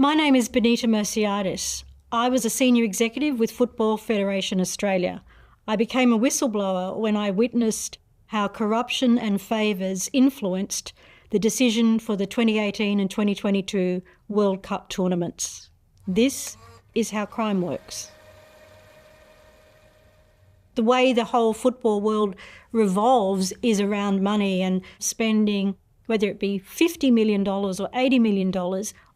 My name is Bonita Mersiades. I was a senior executive with Football Federation Australia. I became a whistleblower when I witnessed how corruption and favours influenced the decision for the 2018 and 2022 World Cup tournaments. This is how crime works. The way the whole football world revolves is around money and spending, whether it be $50 million or $80 million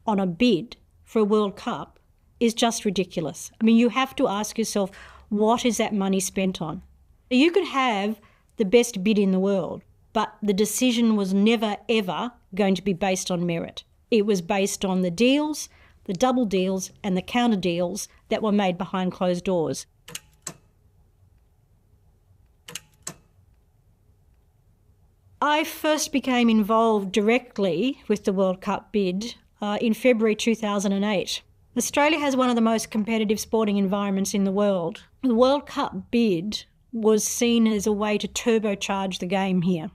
on a bid for a World Cup is just ridiculous. I mean, you have to ask yourself, what is that money spent on? You could have the best bid in the world, but the decision was never, ever going to be based on merit. It was based on the deals, the double deals and the counter deals that were made behind closed doors. I first became involved directly with the World Cup bid in February 2008. Australia has one of the most competitive sporting environments in the world. The World Cup bid was seen as a way to turbocharge the game here.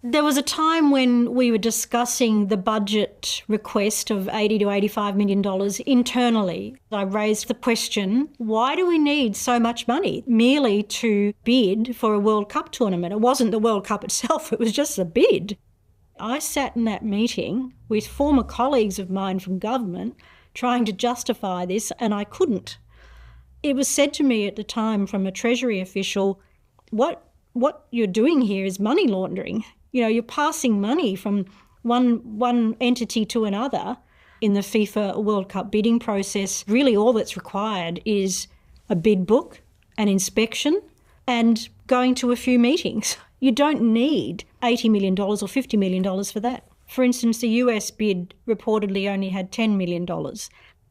There was a time when we were discussing the budget request of $80 to $85 million internally. I raised the question, why do we need so much money merely to bid for a World Cup tournament? It wasn't the World Cup itself, it was just a bid. I sat in that meeting with former colleagues of mine from government trying to justify this, and I couldn't. It was said to me at the time from a Treasury official, what you're doing here is money laundering. You know, you're passing money from one entity to another in the FIFA World Cup bidding process. Really all that's required is a bid book, an inspection, and going to a few meetings. You don't need $80 million or $50 million for that. For instance, the US bid reportedly only had $10 million.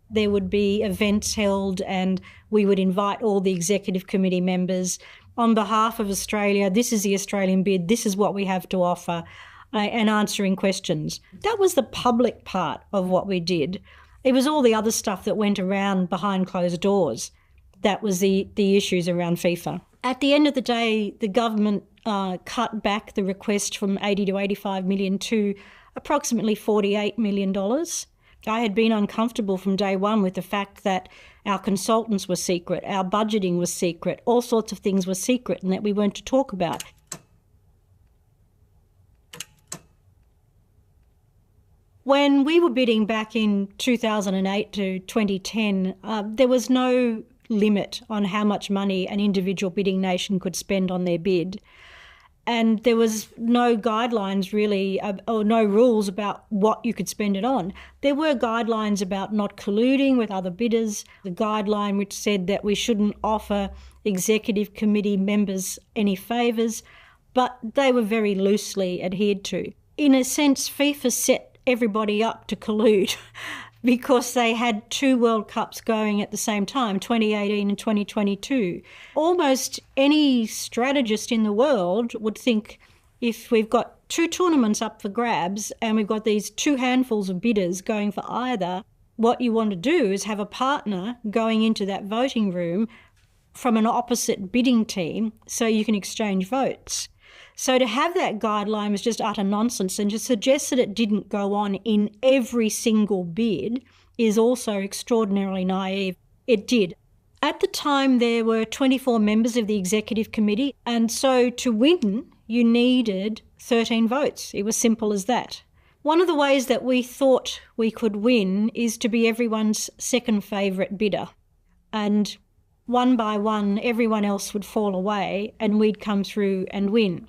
There would be events held and we would invite all the executive committee members. On behalf of Australia, this is the Australian bid, this is what we have to offer, and answering questions. That was the public part of what we did. It was all the other stuff that went around behind closed doors. That was the issues around FIFA. At the end of the day, the government cut back the request from $80 to $85 million to approximately $48 million. I had been uncomfortable from day one with the fact that our consultants were secret, our budgeting was secret, all sorts of things were secret and that we weren't to talk about. When we were bidding back in 2008 to 2010, there was no limit on how much money an individual bidding nation could spend on their bid. And there was no guidelines really, or no rules about what you could spend it on. There were guidelines about not colluding with other bidders, the guideline which said that we shouldn't offer executive committee members any favours, but they were very loosely adhered to. In a sense, FIFA set everybody up to collude because they had two World Cups going at the same time, 2018 and 2022. Almost any strategist in the world would think if we've got two tournaments up for grabs and we've got these two handfuls of bidders going for either, what you want to do is have a partner going into that voting room from an opposite bidding team so you can exchange votes. So to have that guideline was just utter nonsense, and to suggest that it didn't go on in every single bid is also extraordinarily naive. It did. At the time, there were 24 members of the executive committee, and so to win, you needed 13 votes. It was simple as that. One of the ways that we thought we could win is to be everyone's second favourite bidder. And one by one, everyone else would fall away and we'd come through and win.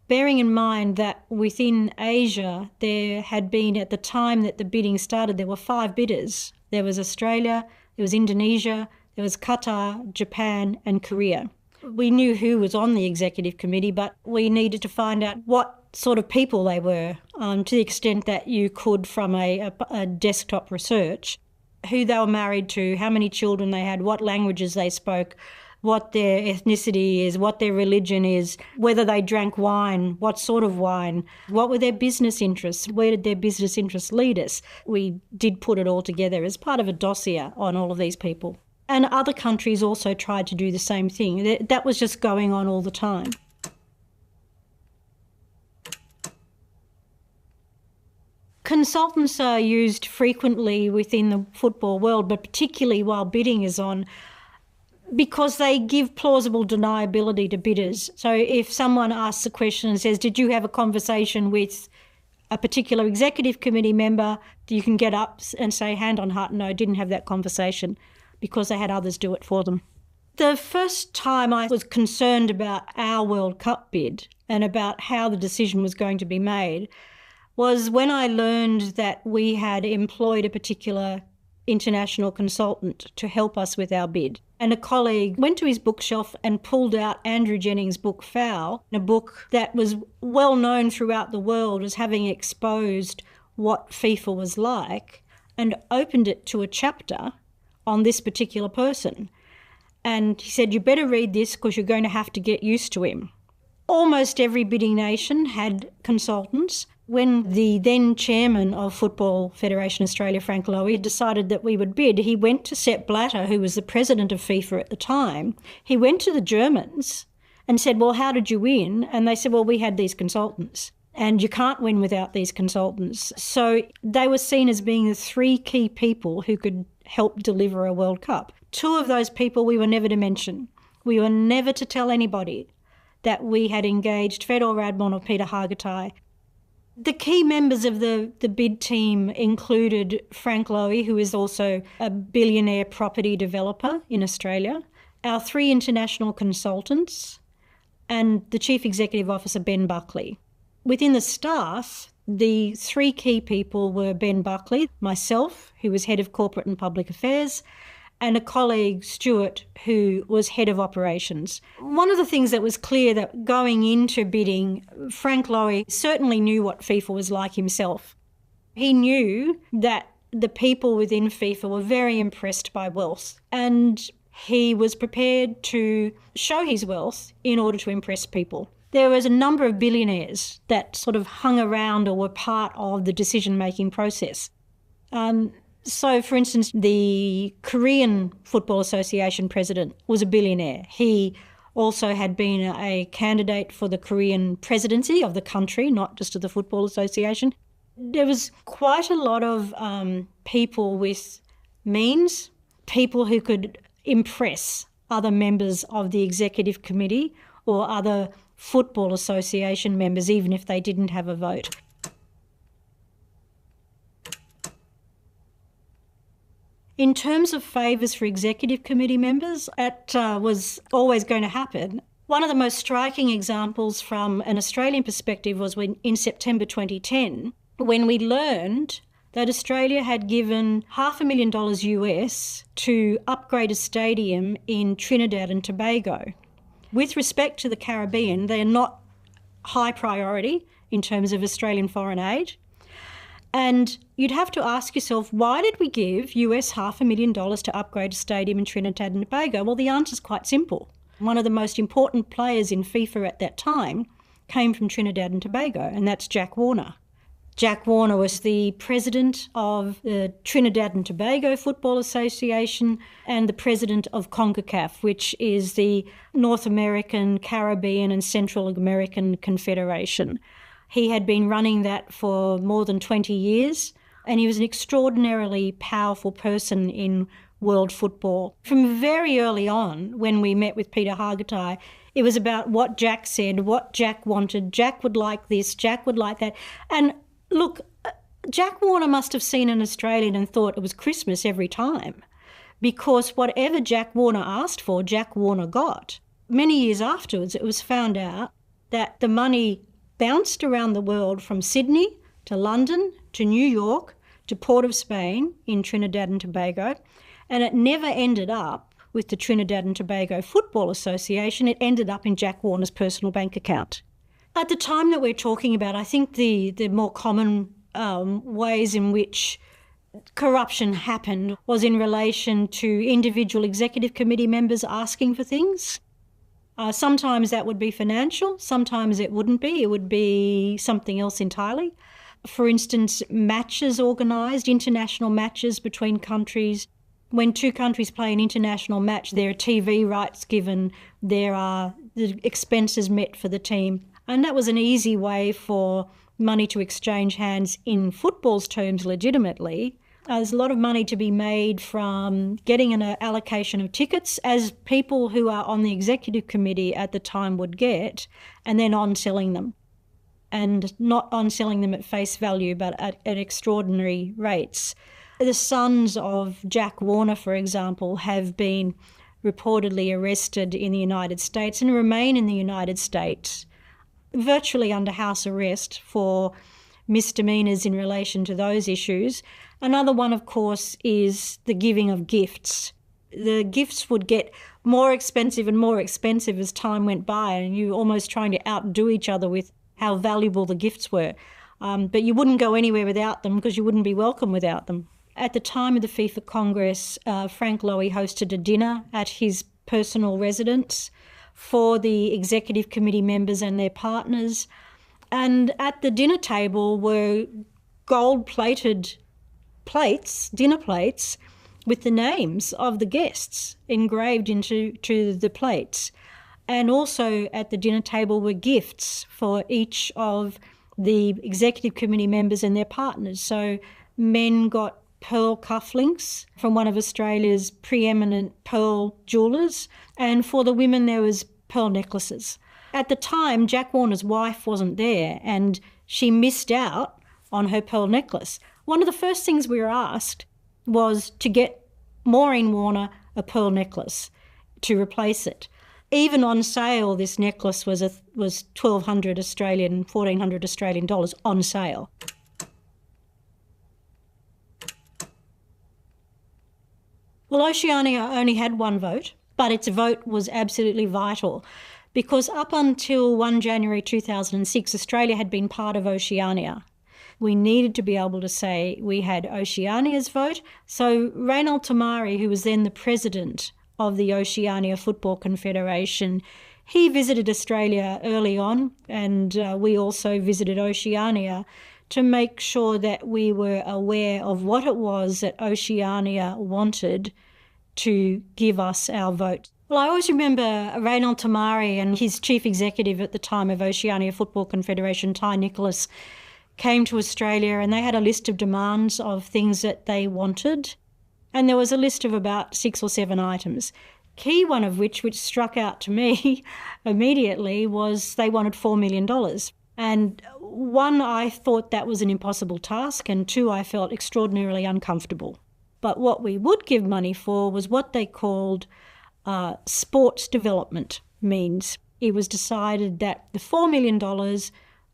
Bearing in mind that within Asia, there had been, at the time that the bidding started, there were 5 bidders. There was Australia, there was Indonesia, there was Qatar, Japan and Korea. We knew who was on the executive committee, but we needed to find out what sort of people they were, to the extent that you could from a desktop research, who they were married to, how many children they had, what languages they spoke, what their ethnicity is, what their religion is, whether they drank wine, what sort of wine, what were their business interests, where did their business interests lead us. We did put it all together as part of a dossier on all of these people. And other countries also tried to do the same thing. That was just going on all the time. Consultants are used frequently within the football world, but particularly while bidding is on, because they give plausible deniability to bidders. So if someone asks a question and says, did you have a conversation with a particular executive committee member, you can get up and say, hand on heart, no, didn't have that conversation, because they had others do it for them. The first time I was concerned about our World Cup bid and about how the decision was going to be made was when I learned that we had employed a particular international consultant to help us with our bid. And a colleague went to his bookshelf and pulled out Andrew Jennings' book Foul, a book that was well known throughout the world as having exposed what FIFA was like, and opened it to a chapter on this particular person. And he said, you better read this because you're going to have to get used to him. Almost every bidding nation had consultants. When the then chairman of Football Federation Australia, Frank Lowy, decided that we would bid, he went to Sepp Blatter, who was the president of FIFA at the time. He went to the Germans and said, well, how did you win? And they said, well, we had these consultants, and you can't win without these consultants. So they were seen as being the three key people who could help deliver a World Cup. Two of those people we were never to mention. We were never to tell anybody that we had engaged Fedor Radman or Peter Hargitay. The key members of the bid team included Frank Lowy, who is also a billionaire property developer in Australia, our three international consultants, and the Chief Executive Officer, Ben Buckley. Within the staff, the three key people were Ben Buckley, myself, who was Head of Corporate and Public Affairs, and a colleague, Stuart, who was Head of Operations. One of the things that was clear that going into bidding, Frank Lowy certainly knew what FIFA was like himself. He knew that the people within FIFA were very impressed by wealth, and he was prepared to show his wealth in order to impress people. There was a number of billionaires that sort of hung around or were part of the decision-making process. So, for instance, the Korean Football Association president was a billionaire. He also had been a candidate for the Korean presidency of the country, not just of the Football Association. There was quite a lot of people with means, people who could impress other members of the executive committee or other Football Association members, even if they didn't have a vote. In terms of favours for executive committee members, that was always going to happen. One of the most striking examples from an Australian perspective was when in September 2010, when we learned that Australia had given $500,000 US to upgrade a stadium in Trinidad and Tobago. With respect to the Caribbean, they are not high priority in terms of Australian foreign aid. And you'd have to ask yourself, why did we give US $500,000 to upgrade a stadium in Trinidad and Tobago? Well, the answer's quite simple. One of the most important players in FIFA at that time came from Trinidad and Tobago, and that's Jack Warner. Jack Warner was the president of the Trinidad and Tobago Football Association and the president of CONCACAF, which is the North American, Caribbean and Central American Confederation. He had been running that for more than 20 years, and he was an extraordinarily powerful person in world football. From very early on, when we met with Peter Hargitay, it was about what Jack said, what Jack wanted. Jack would like this, Jack would like that. And look, Jack Warner must have seen an Australian and thought it was Christmas every time, because whatever Jack Warner asked for, Jack Warner got. Many years afterwards, it was found out that the money bounced around the world from Sydney to London to New York to Port of Spain in Trinidad and Tobago, and it never ended up with the Trinidad and Tobago Football Association. It ended up in Jack Warner's personal bank account. At the time that we're talking about, I think the more common ways in which corruption happened was in relation to individual executive committee members asking for things. Sometimes that would be financial, sometimes it wouldn't be. It would be something else entirely. For instance, matches organised, international matches between countries. When two countries play an international match, there are TV rights given, there are the expenses met for the team. And that was an easy way for money to exchange hands in football's terms legitimately. There's a lot of money to be made from getting an allocation of tickets, as people who are on the executive committee at the time would get, and then on selling them. And not on selling them at face value, but at extraordinary rates. The sons of Jack Warner, for example, have been reportedly arrested in the United States and remain in the United States, virtually under house arrest for misdemeanours in relation to those issues. Another one, of course, is the giving of gifts. The gifts would get more expensive and more expensive as time went by, and you were almost trying to outdo each other with how valuable the gifts were. But you wouldn't go anywhere without them because you wouldn't be welcome without them. At the time of the FIFA Congress, Frank Lowy hosted a dinner at his personal residence for the executive committee members and their partners. And at the dinner table were gold-plated plates, dinner plates, with the names of the guests engraved into the plates. And also at the dinner table were gifts for each of the executive committee members and their partners. So men got pearl cufflinks from one of Australia's preeminent pearl jewellers, and for the women there was pearl necklaces. At the time, Jack Warner's wife wasn't there and she missed out on her pearl necklace. One of the first things we were asked was to get Maureen Warner a pearl necklace to replace it. Even on sale, this necklace was $1,200 Australian, $1,400 Australian dollars on sale. Well, Oceania only had one vote, but its vote was absolutely vital because up until 1 January 2006, Australia had been part of Oceania. We needed to be able to say we had Oceania's vote. So Reinald Tamari, who was then the president of the Oceania Football Confederation, he visited Australia early on, and we also visited Oceania to make sure that we were aware of what it was that Oceania wanted to give us our vote. Well, I always remember Reinald Tamari and his chief executive at the time of Oceania Football Confederation, Ty Nicholas, came to Australia and they had a list of demands of things that they wanted. And there was a list of about 6 or 7 items. Key one of which struck out to me immediately, was they wanted $4 million. And 1, I thought that was an impossible task, and 2, I felt extraordinarily uncomfortable. But what we would give money for was what they called sports development means. It was decided that the $4 million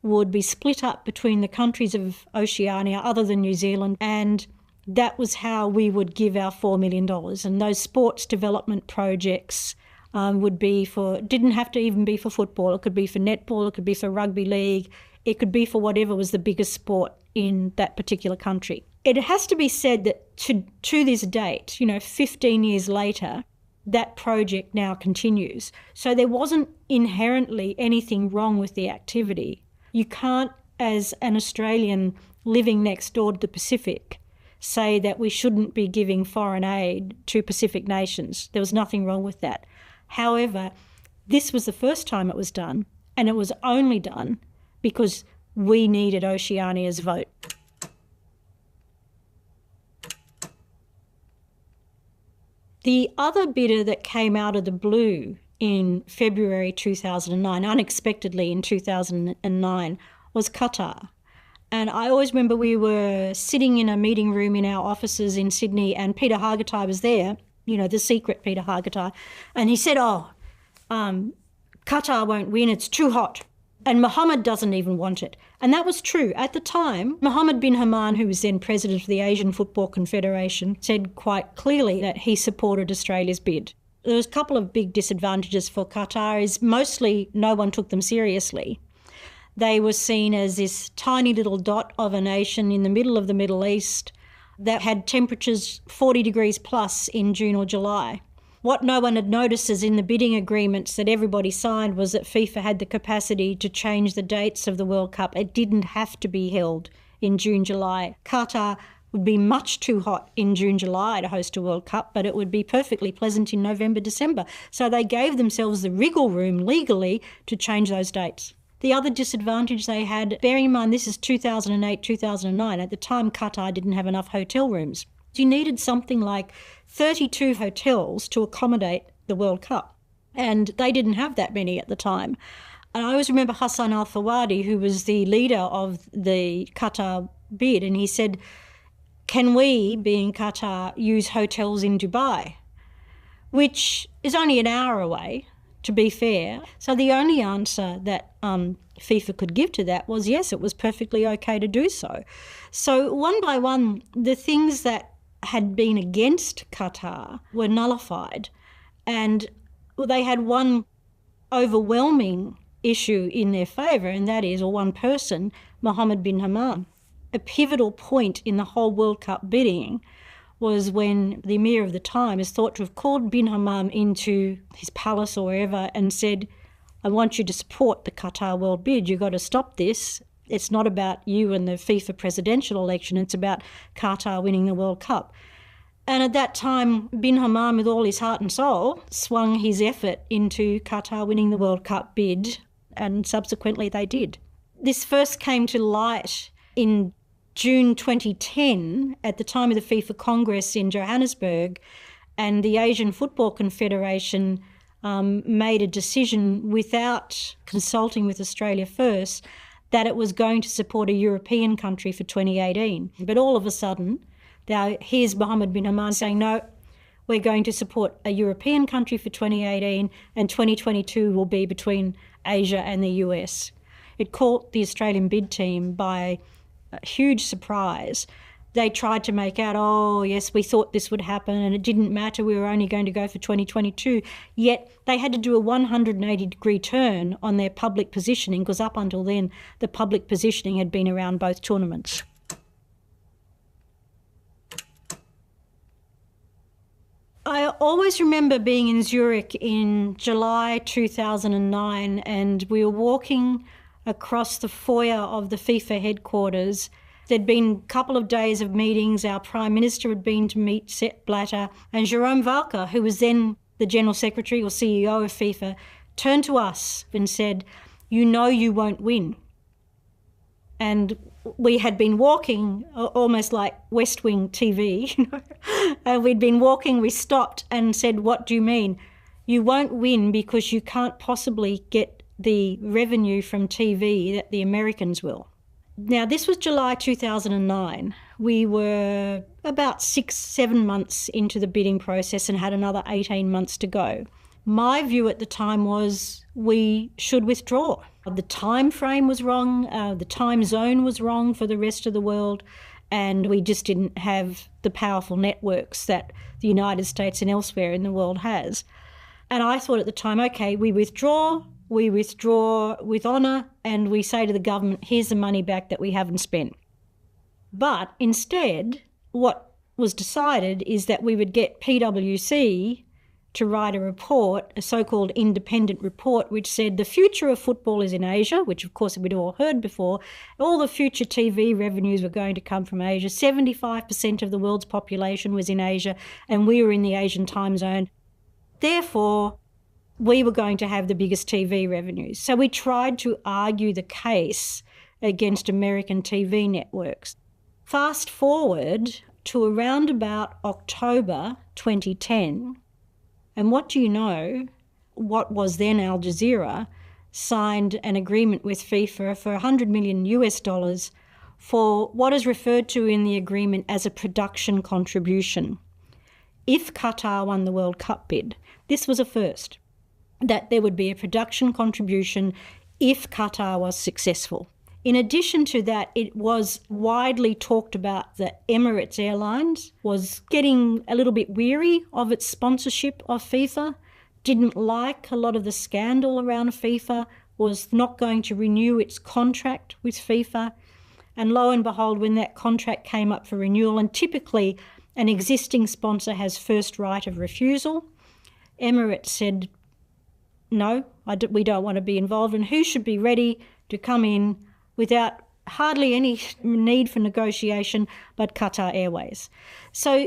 would be split up between the countries of Oceania other than New Zealand, and that was how we would give our $4 million. And those sports development projects would be didn't have to even be for football. It could be for netball, it could be for rugby league, it could be for whatever was the biggest sport in that particular country. It has to be said that to this date, 15 years later, that project now continues. So there wasn't inherently anything wrong with the activity. You can't, as an Australian living next door to the Pacific, say that we shouldn't be giving foreign aid to Pacific nations. There was nothing wrong with that. However, this was the first time it was done, and it was only done because we needed Oceania's vote. The other bidder that came out of the blue in February 2009, unexpectedly in 2009, was Qatar. And I always remember we were sitting in a meeting room in our offices in Sydney, and Peter Hargitay was there, the secret Peter Hargitay, and he said, Qatar won't win, it's too hot. And Mohammed doesn't even want it. And that was true. At the time, Mohammed bin Haman, who was then president of the Asian Football Confederation, said quite clearly that he supported Australia's bid. There was a couple of big disadvantages for Qatar. Is mostly no one took them seriously. They were seen as this tiny little dot of a nation in the middle of the Middle East that had temperatures 40 degrees plus in June or July. What no one had noticed is in the bidding agreements that everybody signed was that FIFA had the capacity to change the dates of the World Cup. It didn't have to be held in June, July. Qatar would be much too hot in June, July to host a World Cup, but it would be perfectly pleasant in November, December. So they gave themselves the wriggle room legally to change those dates. The other disadvantage they had, bearing in mind this is 2008, 2009, at the time Qatar didn't have enough hotel rooms. You needed something like 32 hotels to accommodate the World Cup, and they didn't have that many at the time. And I always remember Hassan al-Thawadi, who was the leader of the Qatar bid, and he said, can we, being Qatar, use hotels in Dubai? Which is only an hour away, to be fair. So the only answer that FIFA could give to that was yes, it was perfectly okay to do so. So one by one, the things that had been against Qatar were nullified, and they had one overwhelming issue in their favour, and that is, or one person, Mohammed bin Hammam. A pivotal point in the whole World Cup bidding was when the Emir of the time is thought to have called bin Hammam into his palace or wherever and said, I want you to support the Qatar World bid. You've got to stop this. It's not about you and the FIFA presidential election. It's about Qatar winning the World Cup. And at that time, bin Hammam, with all his heart and soul, swung his effort into Qatar winning the World Cup bid, and subsequently they did. This first came to light in June 2010 at the time of the FIFA Congress in Johannesburg, and the Asian Football Confederation made a decision without consulting with Australia first that it was going to support a European country for 2018. But all of a sudden, now here's Mohammed bin Hammam saying, no, we're going to support a European country for 2018, and 2022 will be between Asia and the US. It caught the Australian bid team by a huge surprise. They tried to make out, oh, yes, we thought this would happen and it didn't matter, we were only going to go for 2022. Yet they had to do a 180-degree turn on their public positioning, because up until then, the public positioning had been around both tournaments. I always remember being in Zurich in July 2009, and we were walking across the foyer of the FIFA headquarters. There'd been a couple of days of meetings. Our Prime Minister had been to meet Sepp Blatter, and Jerome Valcke, who was then the General Secretary or CEO of FIFA, turned to us and said, you know you won't win. And we had been walking almost like West Wing TV, and we'd been walking, we stopped and said, what do you mean? You won't win because you can't possibly get the revenue from TV that the Americans will. Now, this was July 2009. We were about 6-7 months into the bidding process and had another 18 months to go. My view at the time was we should withdraw. The time frame was wrong, the time zone was wrong for the rest of the world, and we just didn't have the powerful networks that the United States and elsewhere in the world has. And I thought at the time, okay, we withdraw with honour, and we say to the government, here's the money back that we haven't spent. But instead, what was decided is that we would get PwC to write a report, a so-called independent report, which said the future of football is in Asia, which of course we'd all heard before. All the future TV revenues were going to come from Asia. 75% of the world's population was in Asia, and we were in the Asian time zone. Therefore, we were going to have the biggest TV revenues. So we tried to argue the case against American TV networks. Fast forward to around about October 2010, and what do you know? What was then Al Jazeera signed an agreement with FIFA for $100 million for what is referred to in the agreement as a production contribution. If Qatar won the World Cup bid, this was a first, that there would be a production contribution if Qatar was successful. In addition to that, it was widely talked about that Emirates Airlines was getting a little bit weary of its sponsorship of FIFA, didn't like a lot of the scandal around FIFA, was not going to renew its contract with FIFA. And lo and behold, when that contract came up for renewal, and typically an existing sponsor has first right of refusal, Emirates said, no, we don't want to be involved. And who should be ready to come in without hardly any need for negotiation but Qatar Airways? So,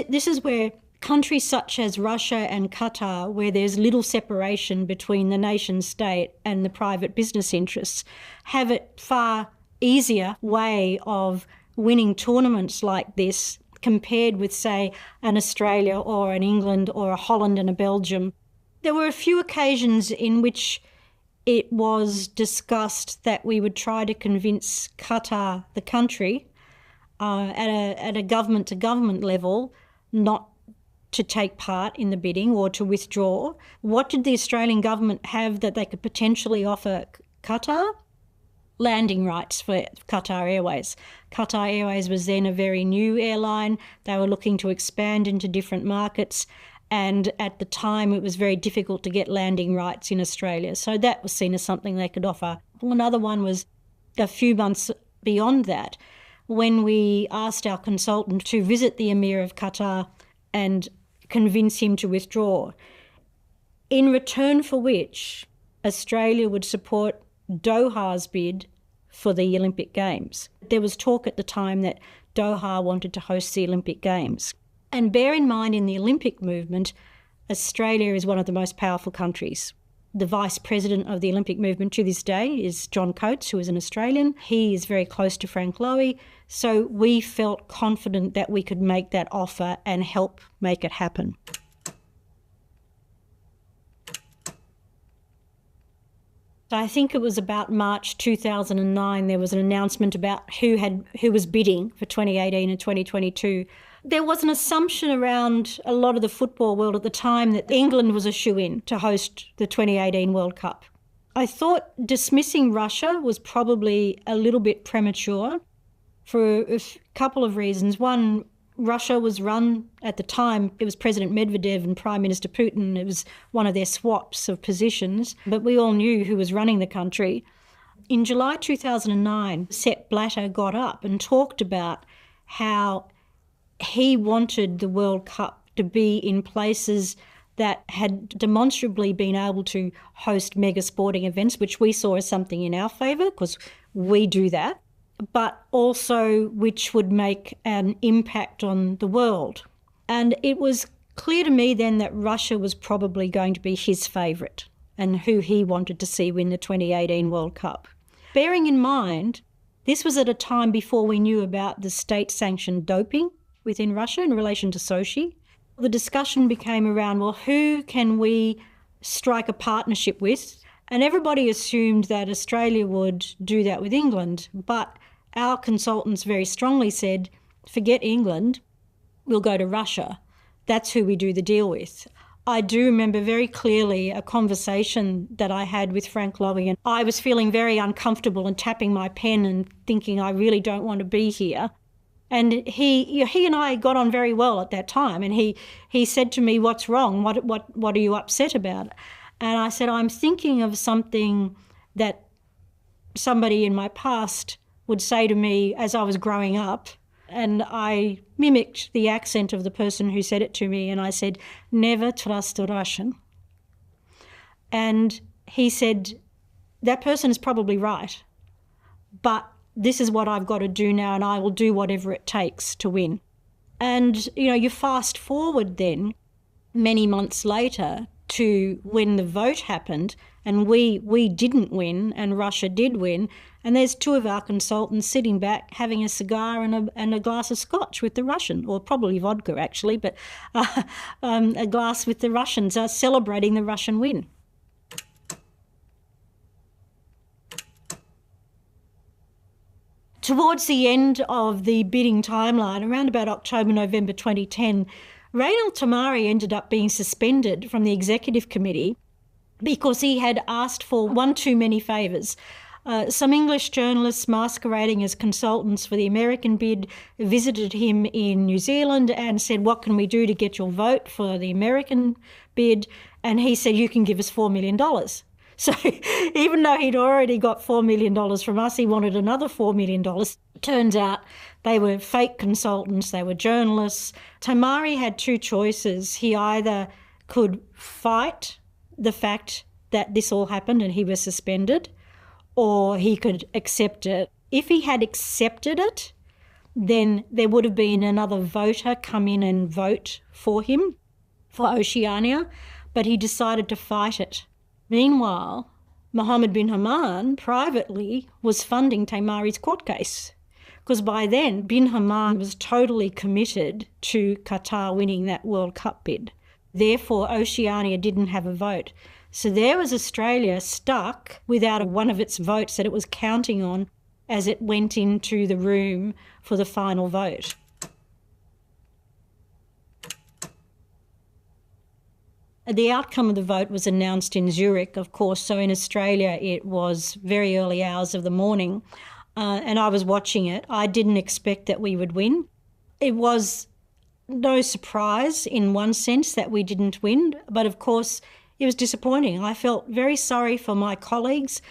this is where countries such as Russia and Qatar, where there's little separation between the nation state and the private business interests, have a far easier way of winning tournaments like this compared with, say, an Australia or an England or a Holland and a Belgium. There were a few occasions in which it was discussed that we would try to convince Qatar, the country, at a government-to-government level, not to take part in the bidding or to withdraw. What did the Australian government have that they could potentially offer Qatar? Landing rights for Qatar Airways. Qatar Airways was then a very new airline. They were looking to expand into different markets, and at the time it was very difficult to get landing rights in Australia. So that was seen as something they could offer. Well, another one was a few months beyond that, when we asked our consultant to visit the Emir of Qatar and convince him to withdraw, in return for which Australia would support Doha's bid for the Olympic Games. There was talk at the time that Doha wanted to host the Olympic Games. And bear in mind, in the Olympic movement, Australia is one of the most powerful countries. The vice president of the Olympic movement to this day is John Coates, who is an Australian. He is very close to Frank Lowy. So we felt confident that we could make that offer and help make it happen. I think it was about March 2009, there was an announcement about who was bidding for 2018 and 2022. There was an assumption around a lot of the football world at the time that England was a shoo-in to host the 2018 World Cup. I thought dismissing Russia was probably a little bit premature for a couple of reasons. One, Russia was run at the time, it was President Medvedev and Prime Minister Putin. It was one of their swaps of positions, but we all knew who was running the country. In July 2009, Sepp Blatter got up and talked about how he wanted the World Cup to be in places that had demonstrably been able to host mega sporting events, which we saw as something in our favour because we do that, but also which would make an impact on the world. And it was clear to me then that Russia was probably going to be his favourite and who he wanted to see win the 2018 World Cup. Bearing in mind, this was at a time before we knew about the state-sanctioned doping within Russia in relation to Sochi. The discussion became around, well, who can we strike a partnership with? And everybody assumed that Australia would do that with England, but our consultants very strongly said, forget England, we'll go to Russia. That's who we do the deal with. I do remember very clearly a conversation that I had with Frank Lowy, and I was feeling very uncomfortable and tapping my pen and thinking I really don't want to be here. And he and I got on very well at that time, and he said to me, what's wrong? What are you upset about? And I said, I'm thinking of something that somebody in my past would say to me as I was growing up. And I mimicked the accent of the person who said it to me, and I said, never trust a Russian. And he said, that person is probably right, but this is what I've got to do now, and I will do whatever it takes to win. And, you fast forward then many months later to when the vote happened, and we didn't win and Russia did win, and there's two of our consultants sitting back having a cigar and a glass of scotch with the Russian, or probably vodka actually, but a glass with the Russians, celebrating the Russian win. Towards the end of the bidding timeline, around about October, November 2010, Raynal Tamari ended up being suspended from the executive committee because he had asked for one too many favours. Some English journalists masquerading as consultants for the American bid visited him in New Zealand and said, what can we do to get your vote for the American bid? And he said, you can give us $4 million. So even though he'd already got $4 million from us, he wanted another $4 million. Turns out they were fake consultants, they were journalists. Tamari had two choices. He either could fight the fact that this all happened and he was suspended, or he could accept it. If he had accepted it, then there would have been another voter come in and vote for him, for Oceania, but he decided to fight it. Meanwhile, Mohammed bin Haman privately was funding Taimari's court case, because by then bin Haman was totally committed to Qatar winning that World Cup bid. Therefore, Oceania didn't have a vote. So there was Australia stuck without one of its votes that it was counting on as it went into the room for the final vote. The outcome of the vote was announced in Zurich, of course, so in Australia it was very early hours of the morning, and I was watching it. I didn't expect that we would win. It was no surprise in one sense that we didn't win, but of course it was disappointing. I felt very sorry for my colleagues.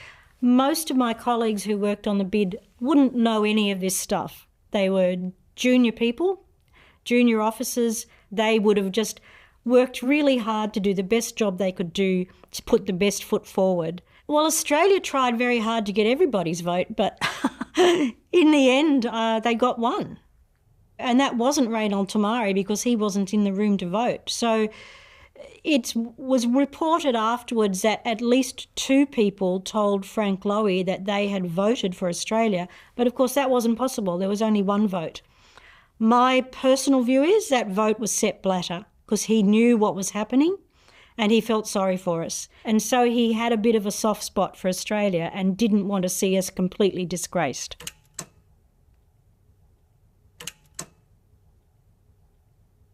Most of my colleagues who worked on the bid wouldn't know any of this stuff. They were junior people, junior officers. They would have just worked really hard to do the best job they could do to put the best foot forward. Well, Australia tried very hard to get everybody's vote, but in the end, they got one. And that wasn't Reinald Tamari because he wasn't in the room to vote. So it was reported afterwards that at least 2 people told Frank Lowy that they had voted for Australia, but of course that wasn't possible. There was only 1 vote. My personal view is that vote was Sepp Blatter, because he knew what was happening and he felt sorry for us. And so he had a bit of a soft spot for Australia and didn't want to see us completely disgraced.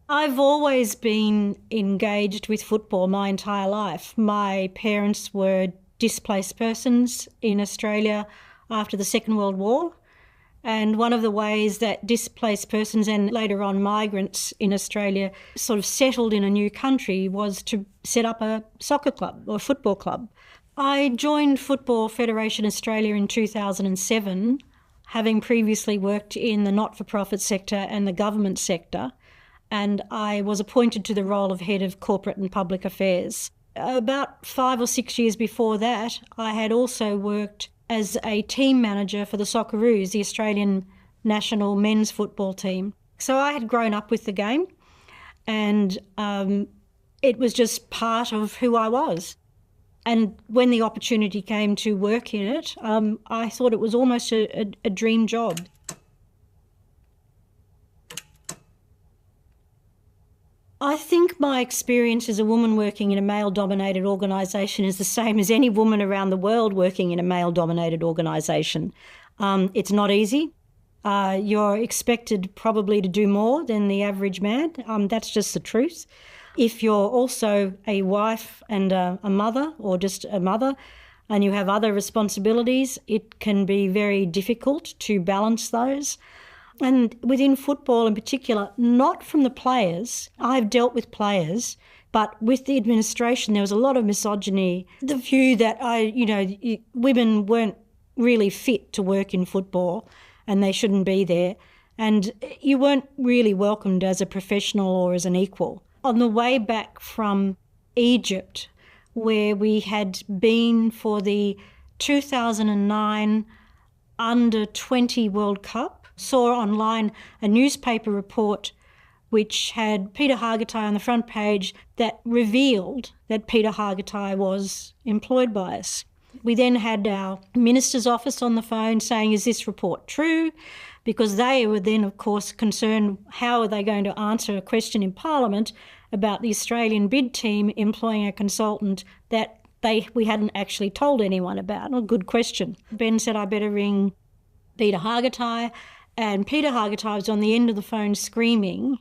I've always been engaged with football my entire life. My parents were displaced persons in Australia after the Second World War. And one of the ways that displaced persons and later on migrants in Australia sort of settled in a new country was to set up a soccer club or a football club. I joined Football Federation Australia in 2007, having previously worked in the not-for-profit sector and the government sector, and I was appointed to the role of Head of Corporate and Public Affairs. About 5 or 6 years before that, I had also worked as a team manager for the Socceroos, the Australian national men's football team. So I had grown up with the game and it was just part of who I was. And when the opportunity came to work in it, I thought it was almost a dream job. I think my experience as a woman working in a male-dominated organisation is the same as any woman around the world working in a male-dominated organisation. It's not easy. You're expected probably to do more than the average man. That's just the truth. If you're also a wife and a mother or just a mother and you have other responsibilities, it can be very difficult to balance those. And within football in particular, not from the players. I've dealt with players, but with the administration, there was a lot of misogyny. The view that women weren't really fit to work in football and they shouldn't be there. And you weren't really welcomed as a professional or as an equal. On the way back from Egypt, where we had been for the 2009 Under-20 World Cup, saw online a newspaper report which had Peter Hargitay on the front page that revealed that Peter Hargitay was employed by us. We then had our minister's office on the phone saying, is this report true? Because they were then, of course, concerned how are they going to answer a question in Parliament about the Australian bid team employing a consultant that we hadn't actually told anyone about. A good question. Ben said, I better ring Peter Hargitay. And Peter Hargitay was on the end of the phone screaming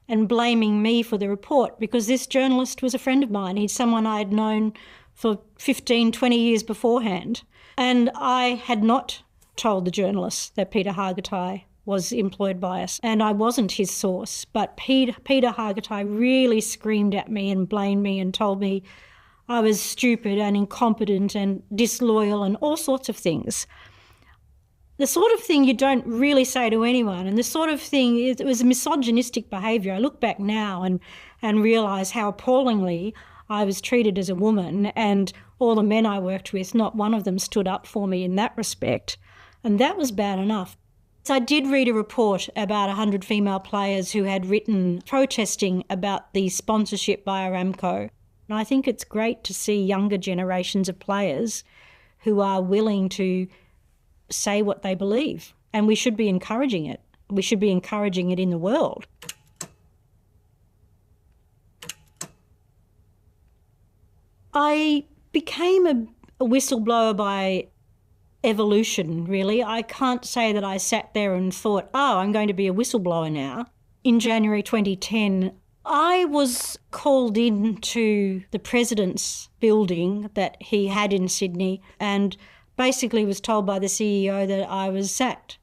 and blaming me for the report because this journalist was a friend of mine. He's someone I had known for 15, 20 years beforehand. And I had not told the journalist that Peter Hargitay was employed by us, and I wasn't his source. But Peter Hargitay really screamed at me and blamed me and told me I was stupid and incompetent and disloyal and all sorts of things. The sort of thing you don't really say to anyone, and the sort of thing, it was misogynistic behaviour. I look back now and realise how appallingly I was treated as a woman, and all the men I worked with, not one of them stood up for me in that respect. And that was bad enough. So I did read a report about 100 female players who had written protesting about the sponsorship by Aramco. And I think it's great to see younger generations of players who are willing to say what they believe. And we should be encouraging it. We should be encouraging it in the world. I became a whistleblower by evolution, really. I can't say that I sat there and thought, oh, I'm going to be a whistleblower now. In January 2010, I was called into the president's building that he had in Sydney and basically was told by the CEO that I was sacked.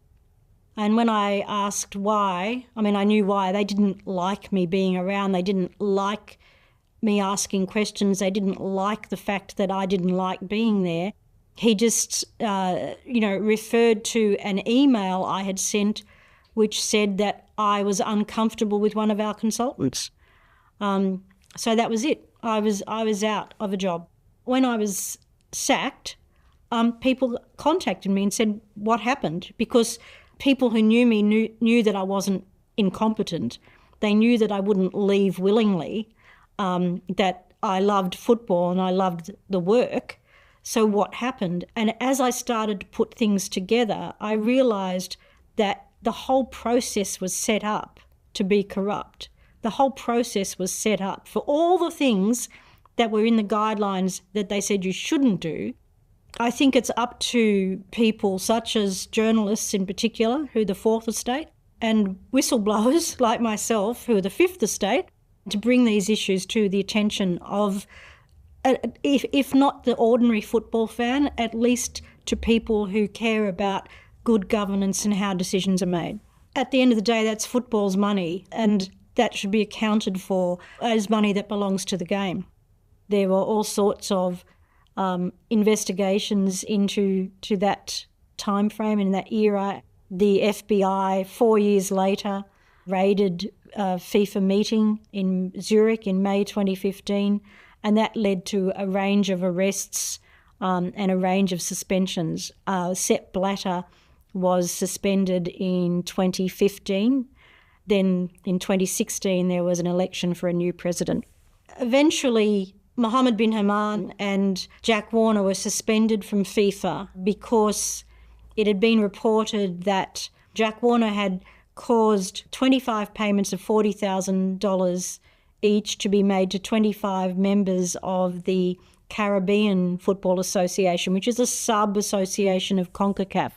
And when I asked why, I mean, I knew why. They didn't like me being around. They didn't like me asking questions. They didn't like the fact that I didn't like being there. He just, referred to an email I had sent which said that I was uncomfortable with one of our consultants. So that was it. I was out of a job. When I was sacked, people contacted me and said, what happened? Because people who knew me knew that I wasn't incompetent. They knew that I wouldn't leave willingly, that I loved football and I loved the work. So what happened? And as I started to put things together, I realised that the whole process was set up to be corrupt. The whole process was set up for all the things that were in the guidelines that they said you shouldn't do. I think it's up to people such as journalists in particular, who are the fourth estate, and whistleblowers like myself, who are the fifth estate, to bring these issues to the attention of, if not the ordinary football fan, at least to people who care about good governance and how decisions are made. At the end of the day, that's football's money, and that should be accounted for as money that belongs to the game. There were all sorts of investigations into that time frame and that era. The FBI, 4 years later, raided a FIFA meeting in Zurich in May 2015, and that led to a range of arrests and a range of suspensions. Sepp Blatter was suspended in 2015. Then in 2016, there was an election for a new president. Eventually, Mohammed bin Haman and Jack Warner were suspended from FIFA because it had been reported that Jack Warner had caused 25 payments of $40,000 each to be made to 25 members of the Caribbean Football Association, which is a sub-association of CONCACAF.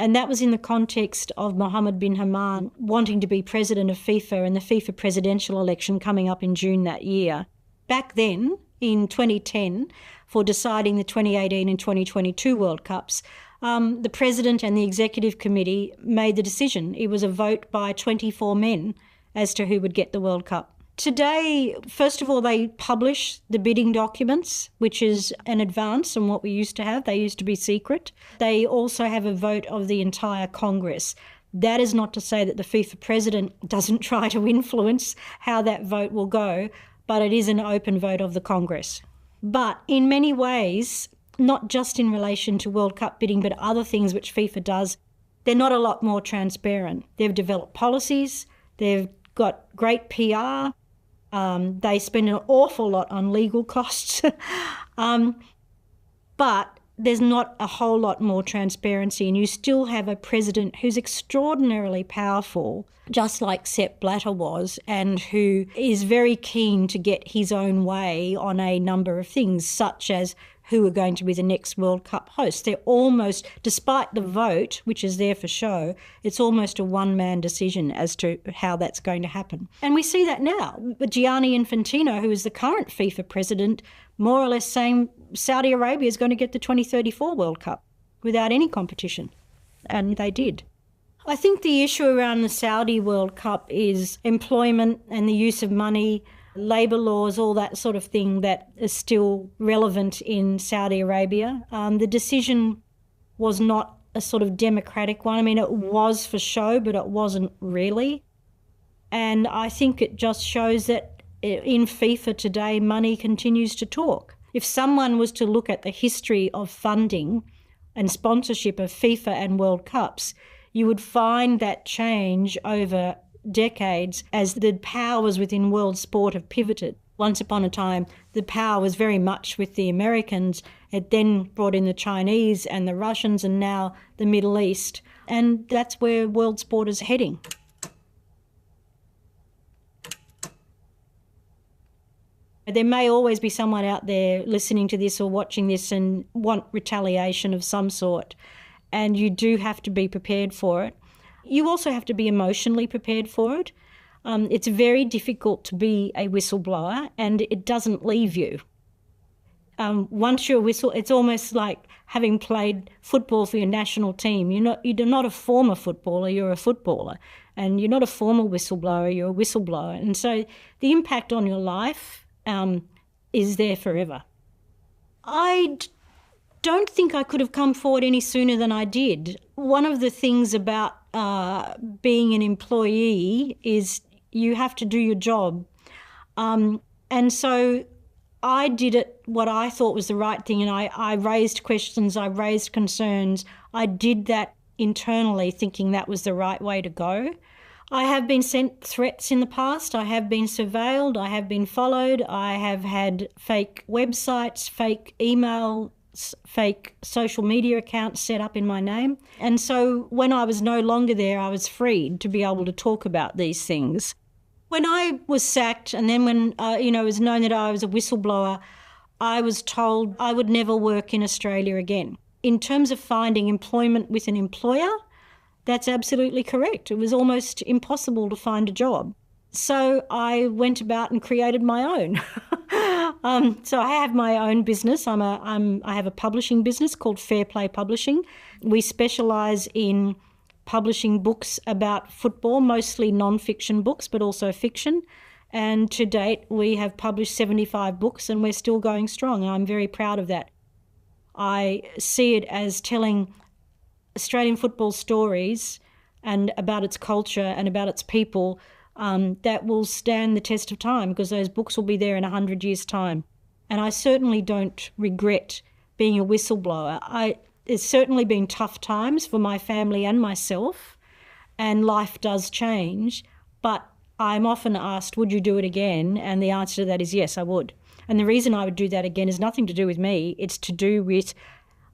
And that was in the context of Mohammed bin Haman wanting to be president of FIFA and the FIFA presidential election coming up in June that year. Back then, in 2010, for deciding the 2018 and 2022 World Cups, the president and the executive committee made the decision. It was a vote by 24 men as to who would get the World Cup. Today, first of all, they publish the bidding documents, which is an advance on what we used to have. They used to be secret. They also have a vote of the entire Congress. That is not to say that the FIFA president doesn't try to influence how that vote will go, but it is an open vote of the Congress. But in many ways, not just in relation to World Cup bidding, but other things which FIFA does, they're not a lot more transparent. They've developed policies, they've got great PR, they spend an awful lot on legal costs, but there's not a whole lot more transparency, and you still have a president who's extraordinarily powerful, just like Sepp Blatter was, and who is very keen to get his own way on a number of things, such as who are going to be the next World Cup host. They're almost, despite the vote, which is there for show, it's almost a one-man decision as to how that's going to happen. And we see that now. Gianni Infantino, who is the current FIFA president, more or less saying Saudi Arabia is going to get the 2034 World Cup without any competition. And they did. I think the issue around the Saudi World Cup is employment and the use of money, labour laws, all that sort of thing that is still relevant in Saudi Arabia. The decision was not a sort of democratic one. I mean, it was for show, but it wasn't really. And I think it just shows that in FIFA today, money continues to talk. If someone was to look at the history of funding and sponsorship of FIFA and World Cups, you would find that change over decades as the powers within world sport have pivoted. Once upon a time, the power was very much with the Americans. It then brought in the Chinese and the Russians and now the Middle East. And that's where world sport is heading. There may always be someone out there listening to this or watching this and want retaliation of some sort, and you do have to be prepared for it. You also have to be emotionally prepared for it. It's very difficult to be a whistleblower, and it doesn't leave you. Once you're a whistle, it's almost like having played football for your national team. You're not a former footballer, you're a footballer. And you're not a former whistleblower, you're a whistleblower. And so the impact on your life is there forever. I don't think I could have come forward any sooner than I did. One of the things about being an employee is you have to do your job. And so I did it what I thought was the right thing, and I raised questions, I raised concerns. I did that internally thinking that was the right way to go. I have been sent threats in the past. I have been surveilled. I have been followed. I have had fake websites, fake emails, fake social media accounts set up in my name. And so when I was no longer there, I was freed to be able to talk about these things. When I was sacked, and then when it was known that I was a whistleblower, I was told I would never work in Australia again. In terms of finding employment with an employer, that's absolutely correct. It was almost impossible to find a job. So I went about and created my own. So I have my own business. I have a publishing business called Fair Play Publishing. We specialise in publishing books about football, mostly non-fiction books, but also fiction. And to date, we have published 75 books and we're still going strong. And I'm very proud of that. I see it as telling Australian football stories and about its culture and about its people that will stand the test of time, because those books will be there in 100 years' time. And I certainly don't regret being a whistleblower. It's certainly been tough times for my family and myself, and life does change, but I'm often asked, would you do it again? And the answer to that is yes, I would. And the reason I would do that again is nothing to do with me. It's to do with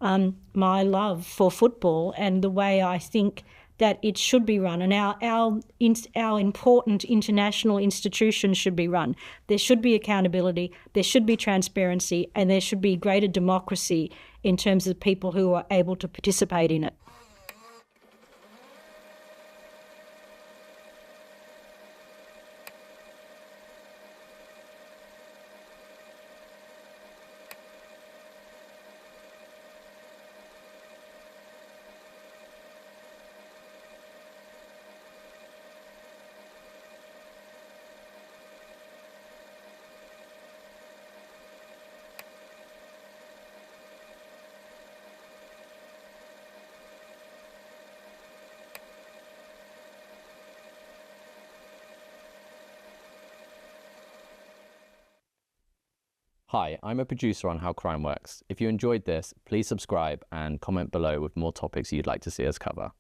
my love for football and the way I think that it should be run, and our important international institutions should be run. There should be accountability, there should be transparency, and there should be greater democracy in terms of people who are able to participate in it. Hi, I'm a producer on How Crime Works. If you enjoyed this, please subscribe and comment below with more topics you'd like to see us cover.